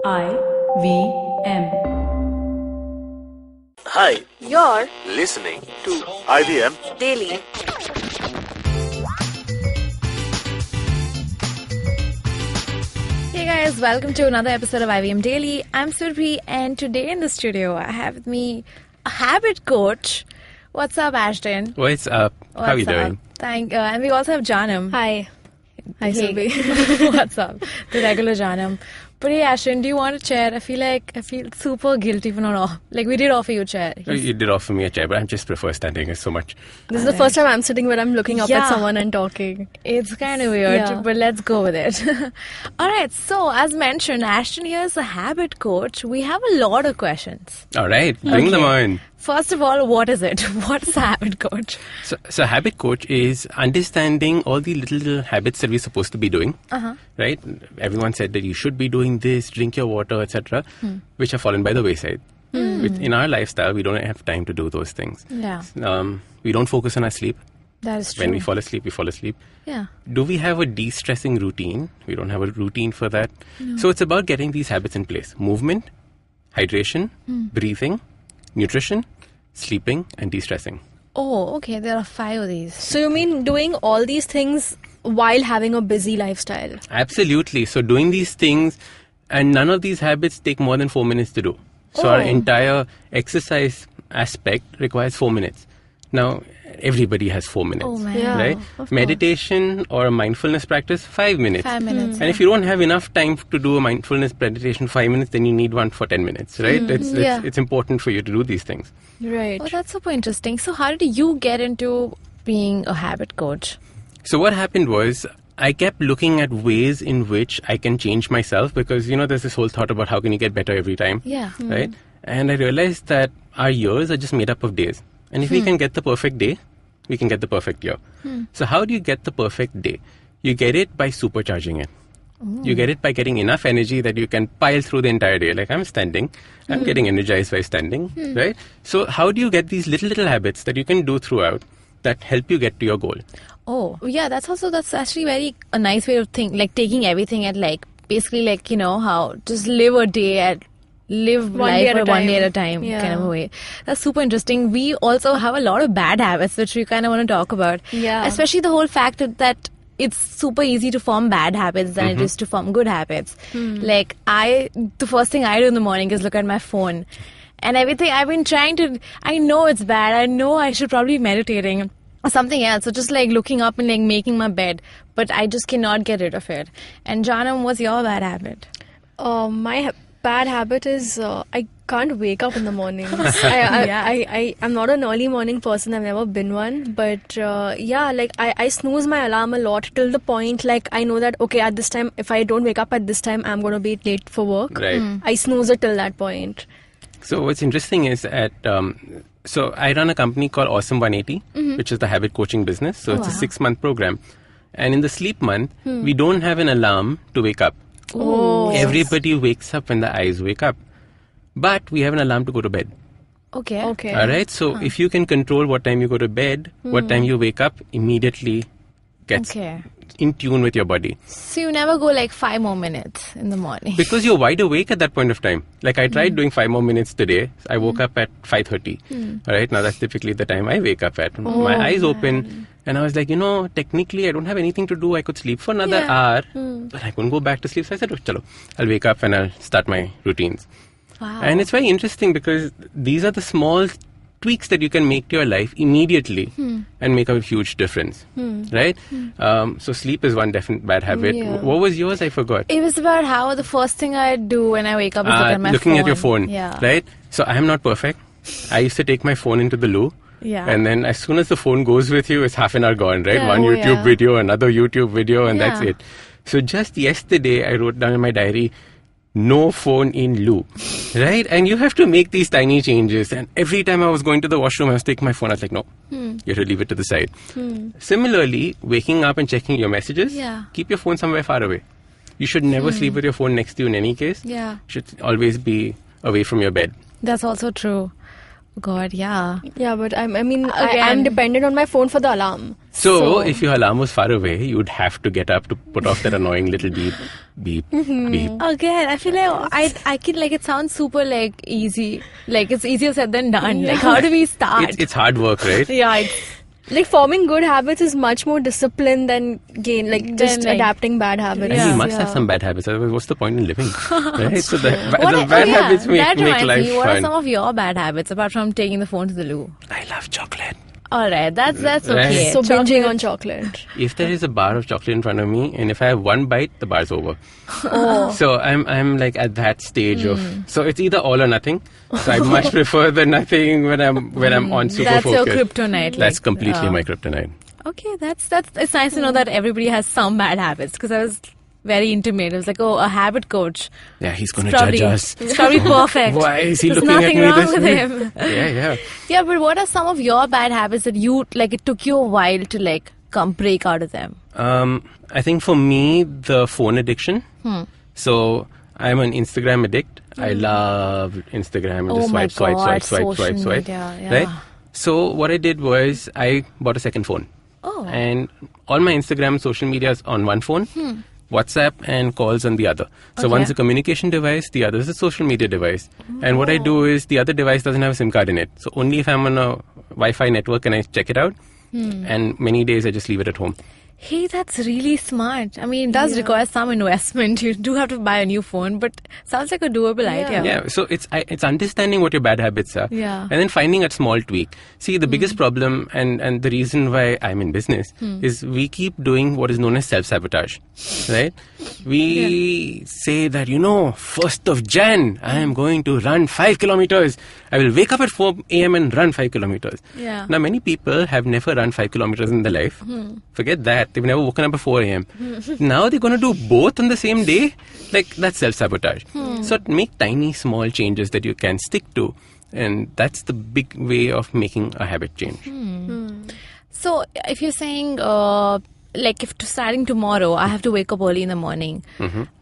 IVM. Hi, You're listening to IVM. daily. Hey guys, welcome to another episode of IVM Daily. I'm Surabhi, and today in the studio I have with me a habit coach. What's up, Ashton? What's up? How are you doing? And we also have Janam. Hi. Hi, Hey. Surabhi. What's up? The regular Janam. But hey, Ashton, do you want a chair? I feel super guilty for not we did offer you a chair. You did offer me a chair, but I just prefer standing. It's so much. This is the first time I'm sitting where I'm looking up Yeah. at someone and talking. It's kind of weird, Yeah. but let's go with it. All right, so as mentioned, Ashton here is a habit coach. We have a lot of questions. All right, bring them on. First of all, what is it? What is a habit coach? So habit coach is understanding all the little habits that we're supposed to be doing. Right? Everyone said that you should be doing this, drink your water, etc., which have fallen by the wayside. In our lifestyle, we don't have time to do those things. Yeah, We don't focus on our sleep. that is true. When we fall asleep, we fall asleep. Yeah. Do we have a de-stressing routine? We don't have a routine for that. So it's about getting these habits in place. Movement, hydration, breathing, nutrition, sleeping, and de-stressing. Oh, okay. There are 5 of these. So you mean doing all these things while having a busy lifestyle? Absolutely. So doing these things, and none of these habits take more than 4 minutes to do. So our entire exercise aspect requires 4 minutes. Now, everybody has 4 minutes. Oh, man. Yeah. Right? of course. Meditation or a mindfulness practice, 5 minutes. 5 minutes. And if you don't have enough time to do a mindfulness meditation 5 minutes, then you need one for 10 minutes, right? Yeah. It's important for you to do these things. Right. Oh, that's super interesting. So how did you get into being a habit coach? So what happened was I kept looking at ways in which I can change myself because, there's this whole thought about how can you get better every time, Yeah. right? And I realized that our years are just made up of days. And if we can get the perfect day, we can get the perfect year. So how do you get the perfect day? You get it by supercharging it. You get it by getting enough energy that you can pile through the entire day. Like I'm standing, I'm getting energized by standing, right? So how do you get these little habits that you can do throughout that help you get to your goal? Oh, yeah. That's actually a nice way of taking everything at how just live One life day at a one day time. at a time Yeah. kind of a way. That's super interesting. We also have a lot of bad habits which we kind of want to talk about. Yeah. Especially the whole fact that it's super easy to form bad habits than it is to form good habits. The first thing I do in the morning is look at my phone. And everything I've been I know it's bad. I know I should probably be meditating or something else. So just looking up and making my bed. But I just cannot get rid of it. And Janam, what's your bad habit? My bad habit is I can't wake up in the mornings. I'm not an early morning person. I've never been one. But I snooze my alarm a lot till the point I know that, okay, at this time, if I don't wake up at this time, I'm going to be late for work. Right. I snooze it till that point. So what's interesting is so I run a company called Awesome 180, which is the habit coaching business. So it's a 6-month program. And in the sleep month, we don't have an alarm to wake up. Oh. Everybody wakes up when the eyes wake up. But we have an alarm to go to bed. Okay. Okay. All right. So if you can control what time you go to bed, what time you wake up, immediately gets Okay. in tune with your body. So you never go 5 more minutes in the morning. Because you're wide awake at that point of time. I tried doing 5 more minutes today. I woke up at 5:30. All right. Now that's typically the time I wake up at. My eyes open. And I was like, technically I don't have anything to do. I could sleep for another hour. But I couldn't go back to sleep. So I said, chalo, I'll wake up and I'll start my routines. Wow. And it's very interesting because these are the small tweaks that you can make to your life immediately and make a huge difference. Right? So sleep is one definite bad habit. Yeah. What was yours? I forgot. It was about how the first thing I do when I wake up is look at my looking phone. at your phone. Yeah. Right? So I am not perfect. I used to take my phone into the loo. Yeah. And then as soon as the phone goes with you, it's half an hour gone, right? Yeah. One Oh, YouTube yeah. video, another YouTube video, and that's Yeah. it. So just yesterday, I wrote down in my diary, no phone in loo, right? And you have to make these tiny changes. And every time I was going to the washroom, I was taking my phone. I was like, no, you have to leave it to the side. Similarly, waking up and checking your messages, Yeah. keep your phone somewhere far away. You should never sleep with your phone next to you in any case. Yeah. Should always be away from your bed. That's also true. God, yeah. Yeah, but I mean, Again. I'm dependent on my phone for the alarm. So, if your alarm was far away, you would have to get up to put off that annoying little beep, beep, beep. Again, I feel like I can, like, it sounds super, like, easy. Like, it's easier said than done. Like, how do we start? It's hard work, right? Yeah, it's... Like, forming good habits is much more discipline than just like- adapting bad habits. And Yeah. you must have some bad habits. Otherwise, what's the point in living? Right? So the What bad yeah, habits that make reminds life me, what are fun. some of your bad habits apart from taking the phone to the loo? I love chocolate. Alright, that's Right. okay. So Chocolate- binging on chocolate. If there is a bar of chocolate in front of me, and if I have one bite, the bar's over. Oh. So I'm like at that stage of. So it's either all or nothing. So I much prefer the nothing when I'm on super That's your focused. kryptonite. That's like, completely my kryptonite. Okay, that's it's nice to know that everybody has some bad habits because I was very intimate. I was like, oh, a habit coach. Yeah, he's gonna It's probably, judge us. It's probably perfect. Why is he There's looking at nothing me wrong this with way? him. Yeah. Yeah, but what are some of your bad habits that you like? It took you a while to like break out of them. I think for me, the phone addiction. So I'm an Instagram addict. I love Instagram and Oh just my swipe, God, swipe. social media, yeah. Right? So what I did was I bought a second phone. Oh. And all my Instagram social media is on one phone. WhatsApp and calls on the other. So Okay. one's a communication device, the other is a social media device. And what I do is the other device doesn't have a SIM card in it. So only if I'm on a Wi-Fi network and I check it out. And many days I just leave it at home. Hey, that's really smart. I mean, it does require some investment. You do have to buy a new phone, but sounds like a doable idea. Yeah, so it's understanding what your bad habits are, Yeah. and then finding a small tweak. See, the biggest problem and the reason why I'm in business is we keep doing what is known as self-sabotage, right? We say that 1st of Jan I am going to run 5 kilometers. I will wake up at 4 a.m. and run 5 kilometers. Yeah. Now many people have never run 5 kilometers in their life. Forget that. They've never woken up at 4 a.m. Now they're going to do both on the same day? Like, that's self-sabotage. So make tiny, small changes that you can stick to. And that's the big way of making a habit change. So, if you're saying, like, if starting tomorrow, I have to wake up early in the morning,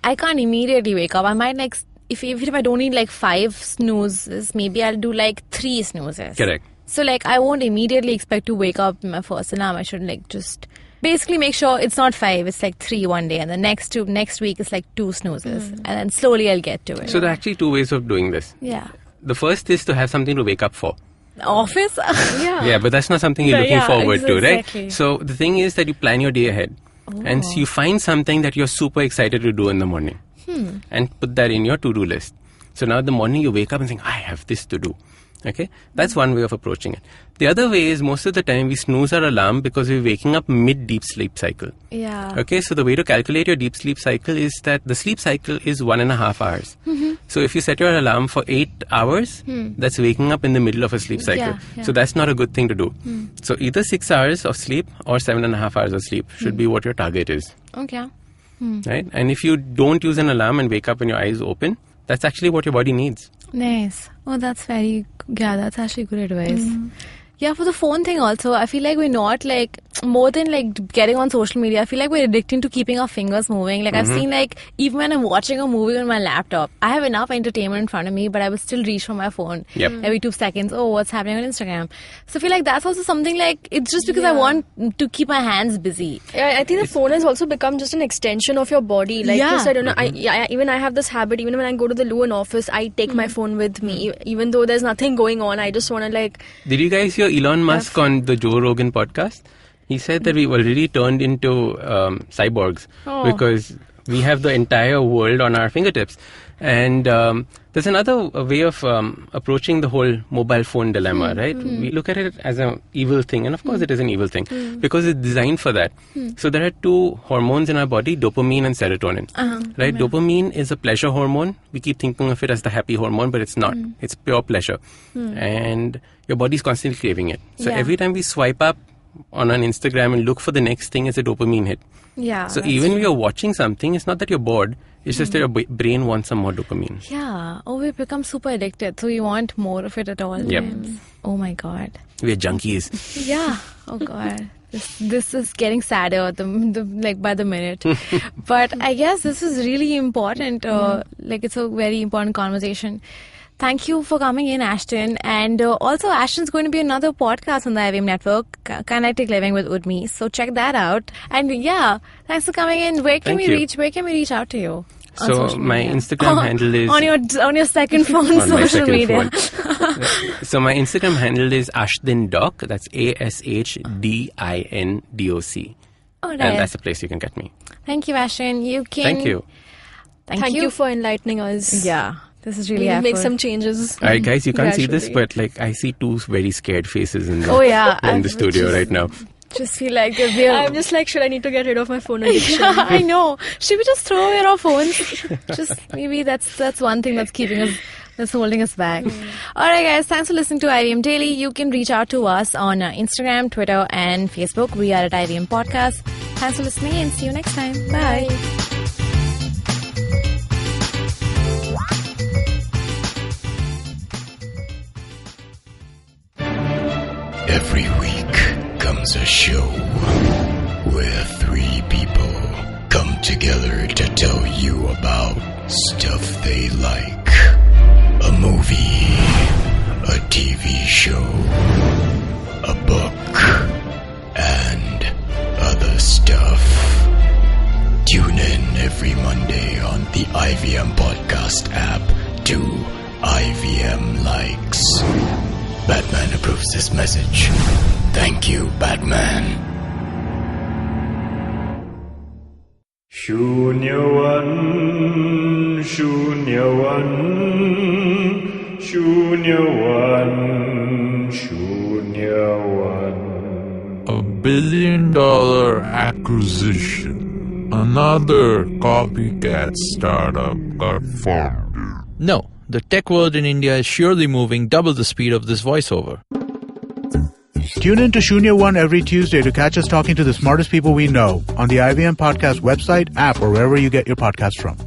I can't immediately wake up. I might, like, even if I don't need, like, 5 snoozes, maybe I'll do, like, 3 snoozes. Correct. So, like, I won't immediately expect to wake up in my first alarm. I should, like, just basically make sure it's not 5, it's, like, 3 one day. And the next week is, like, 2 snoozes. And then slowly I'll get to it. So there are actually 2 ways of doing this. Yeah. The first is to have something to wake up for. Office? Yeah, but that's not something you're looking Yeah, forward to, right? exactly. So the thing is that you plan your day ahead. And so you find something that you're super excited to do in the morning. And put that in your to-do list. So now in the morning you wake up and think, I have this to do. Okay? That's one way of approaching it. The other way is most of the time we snooze our alarm because we're waking up mid-deep sleep cycle. Yeah. Okay, so the way to calculate your deep sleep cycle is that the sleep cycle is 1.5 hours. So if you set your alarm for 8 hours, that's waking up in the middle of a sleep cycle. Yeah. So that's not a good thing to do. So either 6 hours of sleep or 7.5 hours of sleep should be what your target is. Okay. Right? And if you don't use an alarm and wake up when your eyes open, that's actually what your body needs. Nice. Oh, that's that's actually good advice. Yeah, for the phone thing also, I feel like we're not like, more than like getting on social media, I feel like we're addicted to keeping our fingers moving. Like I've seen like, even when I'm watching a movie on my laptop, I have enough entertainment in front of me, but I will still reach for my phone Yep. every 2 seconds. Oh, what's happening on Instagram? So I feel like that's also something like, it's just because I want to keep my hands busy. Yeah, I think the phone has also become just an extension of your body. Like Yeah. you said, even I have this habit. Even when I go to the loo in office, I take my phone with me, even though there's nothing going on. I just want to like. Did you guys hear Elon Musk on the Joe Rogan podcast? He said that we've already turned into cyborgs because we have the entire world on our fingertips. And there's another way of approaching the whole mobile phone dilemma, right? We look at it as an evil thing, and of course it is an evil thing because it's designed for that. So there are 2 hormones in our body, dopamine and serotonin, right? Dopamine is a pleasure hormone. We keep thinking of it as the happy hormone, but it's not. It's pure pleasure. And your body's constantly craving it. So every time we swipe up on an Instagram and look for the next thing, it's a dopamine hit. Yeah. So even when you're watching something, it's not that you're bored. It's just that your brain wants some more dopamine. Yeah. Oh, we become super addicted. So we want more of it at all Yep. times. Oh my God. We're junkies. Yeah. Oh God. This is getting sadder like by the minute. But I guess this is really important. Like it's a very important conversation. Thank you for coming in, Ashton. And also, Ashton's going to be another podcast on the IVM network, Kinetic Living with Udmi. So check that out. And yeah, thanks for coming in. Where can we reach out to you? So my Instagram handle is on your second phone, on my social second media. phone. So my Instagram handle is Ashdindoc. That's ASHDINDOC. Oh, nice. And that's the place you can get me. Thank you, Ashton. Thank you. Thank you for enlightening us. Yeah, this is really We'll helpful. make some changes. All right, guys, you can't see this, gradually. but like I see two very scared faces in the, in the studio right now. Just feel like we're... I'm just like, should I need to get rid of my phone addiction? Yeah, I know. Should we just throw away our phones? Just maybe that's one thing that's keeping us, that's holding us back. All right, guys. Thanks for listening to IVM Daily. You can reach out to us on Instagram, Twitter, and Facebook. We are at IVM Podcast. Thanks for listening and see you next time. Bye. Every week comes a show where three people come together to tell you about stuff they like. A movie, a TV show, a book, and other stuff. Tune in every Monday on the IVM Podcast app to IVM Likes. Batman approves this message. Thank you, Batman. Shunyavan, Shunyavan, Shunyavan, Shunyavan. $1 billion acquisition. Another copycat startup got formed. No, the tech world in India is surely moving double the speed of this voiceover. Tune in to Shunya One every Tuesday to catch us talking to the smartest people we know on the IVM Podcast website, app, or wherever you get your podcasts from.